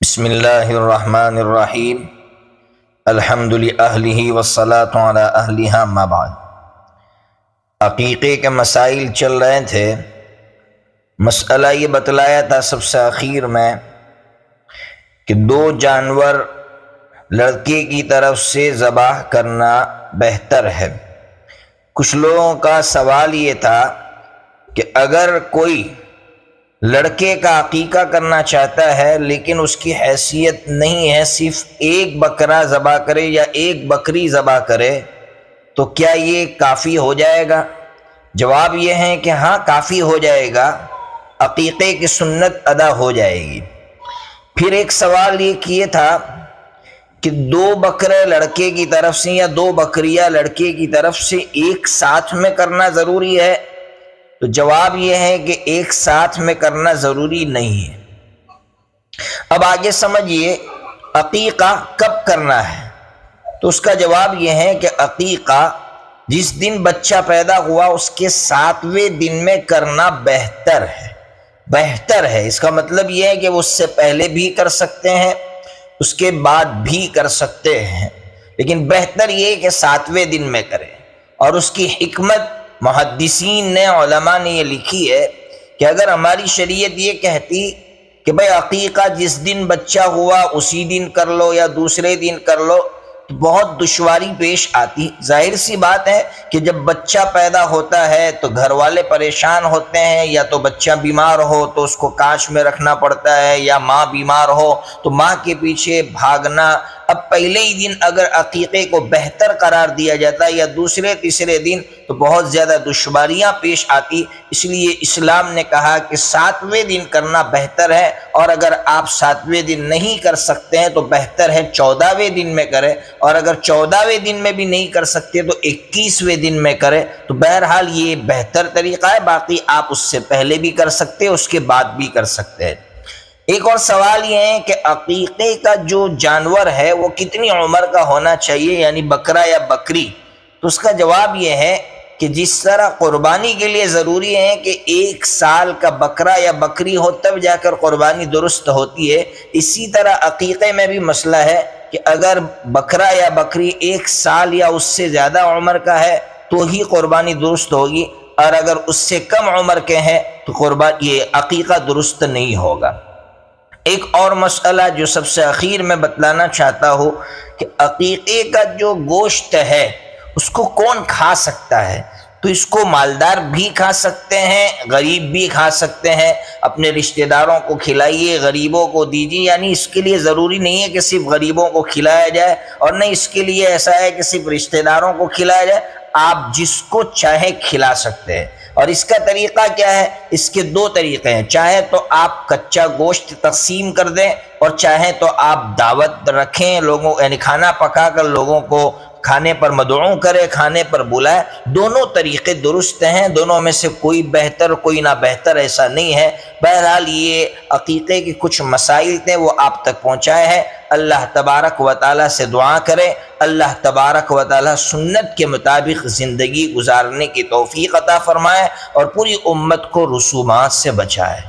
بسم اللہ الرحمن الرحیم الحمد للہ والصلاۃ علی اہلہا ما بعد۔ عقیقے کے مسائل چل رہے تھے۔ مسئلہ یہ بتلایا تھا سب سے آخر میں کہ دو جانور لڑکے کی طرف سے ذبح کرنا بہتر ہے۔ کچھ لوگوں کا سوال یہ تھا کہ اگر کوئی لڑکے کا عقیقہ کرنا چاہتا ہے لیکن اس کی حیثیت نہیں ہے، صرف ایک بکرا ذبح کرے یا ایک بکری ذبح کرے، تو کیا یہ کافی ہو جائے گا؟ جواب یہ ہے کہ ہاں، کافی ہو جائے گا، عقیقے کی سنت ادا ہو جائے گی۔ پھر ایک سوال یہ کیے تھا کہ دو بکرے لڑکے کی طرف سے یا دو بکریاں لڑکے کی طرف سے ایک ساتھ میں کرنا ضروری ہے؟ تو جواب یہ ہے کہ ایک ساتھ میں کرنا ضروری نہیں ہے۔ اب آگے سمجھیے عقیقہ کب کرنا ہے، تو اس کا جواب یہ ہے کہ عقیقہ جس دن بچہ پیدا ہوا اس کے 7ویں دن میں کرنا بہتر ہے۔ بہتر ہے اس کا مطلب یہ ہے کہ وہ اس سے پہلے بھی کر سکتے ہیں، اس کے بعد بھی کر سکتے ہیں، لیکن بہتر یہ ہے کہ 7ویں دن میں کریں۔ اور اس کی حکمت محدثین نے، علماء نے یہ لکھی ہے کہ اگر ہماری شریعت یہ کہتی کہ بھئی عقیقہ جس دن بچہ ہوا اسی دن کر لو یا دوسرے دن کر لو، تو بہت دشواری پیش آتی۔ ظاہر سی بات ہے کہ جب بچہ پیدا ہوتا ہے تو گھر والے پریشان ہوتے ہیں، یا تو بچہ بیمار ہو تو اس کو کاش میں رکھنا پڑتا ہے، یا ماں بیمار ہو تو ماں کے پیچھے بھاگنا۔ اب پہلے ہی دن اگر عقیقے کو بہتر قرار دیا جاتا ہے یا دوسرے تیسرے دن تو بہت زیادہ دشواریاں پیش آتی۔ اس لیے اسلام نے کہا کہ 7ویں دن کرنا بہتر ہے، اور اگر آپ 7ویں دن نہیں کر سکتے ہیں تو بہتر ہے 14ویں دن میں کریں، اور اگر 14ویں دن میں بھی نہیں کر سکتے تو 21ویں دن میں کریں۔ تو بہرحال یہ بہتر طریقہ ہے، باقی آپ اس سے پہلے بھی کر سکتے ہیں، اس کے بعد بھی کر سکتے ہیں۔ ایک اور سوال یہ ہے کہ عقیقے کا جو جانور ہے وہ کتنی عمر کا ہونا چاہیے، یعنی بکرا یا بکری؟ تو اس کا جواب یہ ہے کہ جس طرح قربانی کے لیے ضروری ہے کہ 1 سال کا بکرا یا بکری ہو تب جا کر قربانی درست ہوتی ہے، اسی طرح عقیقے میں بھی مسئلہ ہے کہ اگر بکرا یا بکری 1 سال یا اس سے زیادہ عمر کا ہے تو ہی قربانی درست ہوگی، اور اگر اس سے کم عمر کے ہیں تو یہ عقیقہ درست نہیں ہوگا۔ ایک اور مسئلہ جو سب سے اخیر میں بتلانا چاہتا ہوں کہ عقیقے کا جو گوشت ہے اس کو کون کھا سکتا ہے؟ تو اس کو مالدار بھی کھا سکتے ہیں، غریب بھی کھا سکتے ہیں۔ اپنے رشتہ داروں کو کھلائیے، غریبوں کو دیجیے، یعنی اس کے لیے ضروری نہیں ہے کہ صرف غریبوں کو کھلایا جائے، اور نہ اس کے لیے ایسا ہے کہ صرف رشتہ داروں کو کھلایا جائے، آپ جس کو چاہے کھلا سکتے ہیں۔ اور اس کا طریقہ کیا ہے؟ اس کے 2 طریقے ہیں، چاہے تو آپ کچا گوشت تقسیم کر دیں، اور چاہے تو آپ دعوت رکھیں لوگوں، یعنی کھانا پکا کر لوگوں کو کھانے پر مدعو کرے، کھانے پر بلائے۔ دونوں طریقے درست ہیں، دونوں میں سے کوئی بہتر کوئی نہ بہتر ایسا نہیں ہے۔ بہرحال یہ عقیقے کے کچھ مسائل تھے، وہ آپ تک پہنچائے ہیں۔ اللہ تبارک و تعالیٰ سے دعا کرے اللہ تبارک و تعالیٰ سنت کے مطابق زندگی گزارنے کی توفیق عطا فرمائے اور پوری امت کو رسومات سے بچائے۔